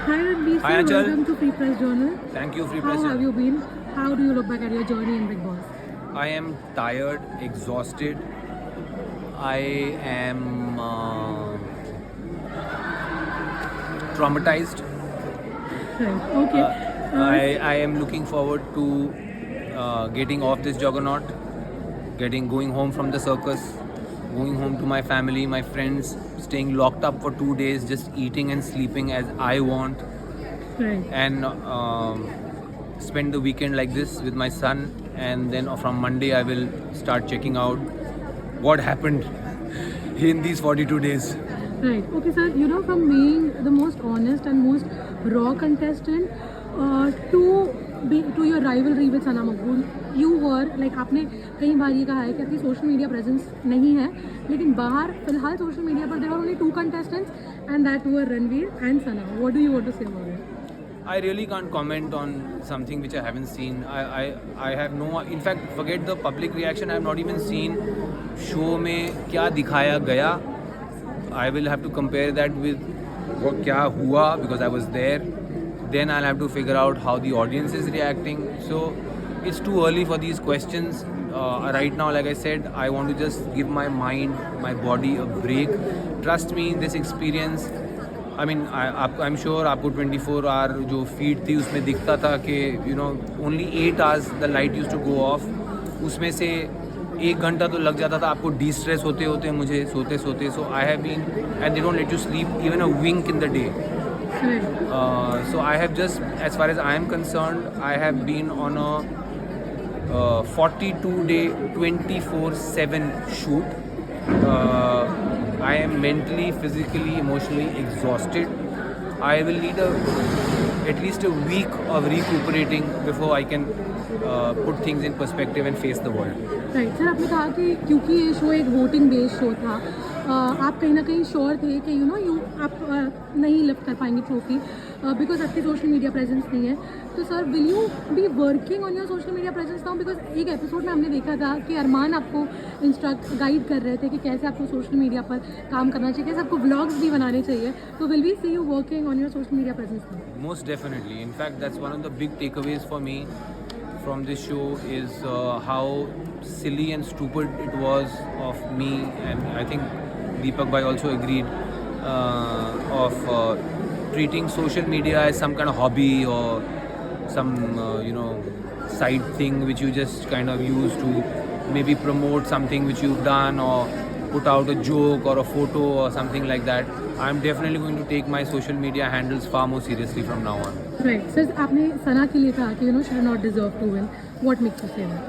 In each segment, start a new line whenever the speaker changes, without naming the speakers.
Hi Ranveer,
Hi
sir,
Achal.
welcome to Free Press Journal.
Thank you, Free
How
Press.
have you been? How do you look back at your journey in Big Boss?
I am tired, exhausted. I am traumatized.
Right, okay.
I am looking forward to getting off this juggernaut, going home from the circus, going home to my family, my friends, staying locked up for 2 days, just eating and sleeping as I want,
Right.
and spend the weekend like this with my son. And then from Monday, I will start checking out what happened in these 42 days.
Right. Okay, sir. You know, from being the most honest and most raw contestant to your rivalry with Sana Makbul, you were like आपने कई बार ये कहा है कि आपकी social media presence नहीं है, लेकिन बाहर फिलहाल सोशल मीडिया पर there were only 2 contestants and that were Ranveer and Sana. What do you want to say about it?
I really can't comment on something which I haven't seen. I have no. In fact, forget the public reaction. I have not even seen show में क्या दिखाया गया. I will have to compare that with what क्या हुआ because I was there. Then I'll have to figure out how the audience is reacting. So it's too early for these questions. Right now, like I said, I want to just give my mind, my body a break. Trust me, this experience. I mean, I'm sure आपको 24 our जो feed थी उसमें दिखता था कि only 8 hours the light used to go off. उसमें से 1 घंटा तो लग जाता था आपको de-stress होते होते मुझे सोते सोते. So I have been, and they don't let you sleep even a wink in the day. So I have just, as far as I am concerned, I have been on a 42-day 24/7 shoot. I am mentally, physically, emotionally exhausted. I will need at least a week of recuperating before I can put things in perspective and face the world.
Right sir, आपने कहा कि क्योंकि ये show एक voting based show था, आप कहीं ना कहीं श्योर थे कि आप नहीं लिफ्ट कर पाएंगे ट्रॉफी बिकॉज आपकी सोशल मीडिया प्रेजेंस नहीं है. तो sir, will you be working on your social media presence now? Because एक एपिसोड में हमने देखा था कि अरमान आपको गाइड कर रहे थे कि कैसे आपको सोशल मीडिया पर काम करना चाहिए, कैसे आपको व्लॉग्स भी बनाने चाहिए. तो will we see you working on your social media presence now?
Most definitely. In fact, that's one of the big takeaways for me from this show is how silly and stupid it was of me, and I think Deepak Bhai also agreed, of treating social media as some kind of hobby or some side thing which you just kind of use to maybe promote something which you've done or put out a joke or a photo or something like that. I'm definitely going to take my social media handles far more seriously from now on.
Right sir, आपने सना के लिए कहा कि she did not deserve to win. What makes you say that?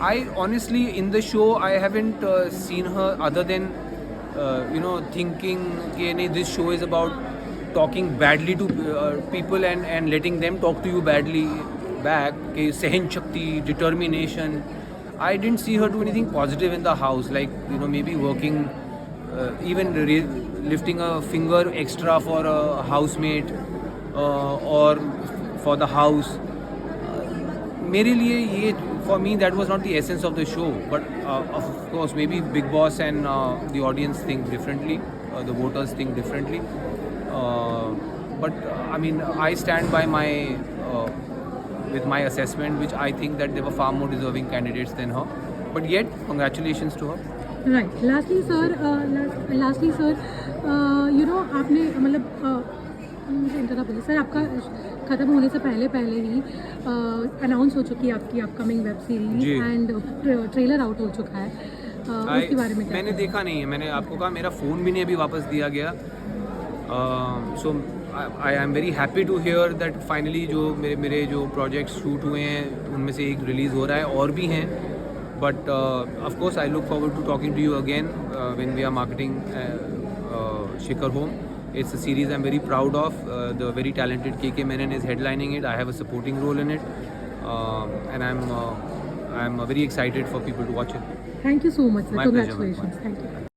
I honestly, in the show, I haven't seen her other than thinking that this show is about talking badly to people and letting them talk to you badly back. Sahan Shakti, determination. I didn't see her do anything positive in the house, like maybe working, even lifting a finger extra for a housemate or for the house. For me, that was not the essence of the show. But of course, maybe Big Boss and the audience think differently, the voters think differently. But I mean, I stand by with my assessment, which I think that there were far more deserving candidates than her. But yet, congratulations to her.
Right. Lastly sir, आपने मुझे interrupt बोलिए sir, आपका ख़त्म होने से पहले ही announce हो चुकी है आपकी upcoming web series and trailer out हो चुका है. उसके बारे में क्या?
मैंने देखा नहीं है. मैंने आपको कहा मेरा फ़ोन भी नहीं अभी वापस दिया गया. So I am very happy to hear that finally जो मेरे जो प्रोजेक्ट्स शूट हुए हैं उनमें से एक रिलीज़ हो रहा है, और भी हैं. But of course, I look forward to talking to you again when we are marketing Shikhar Home. It's a series I'm very proud of. The very talented KK Menon is headlining it. I have a supporting role in it, and I'm very excited for people to watch it.
Thank you so much, sir.
My pleasure,
Congratulations. Thank you.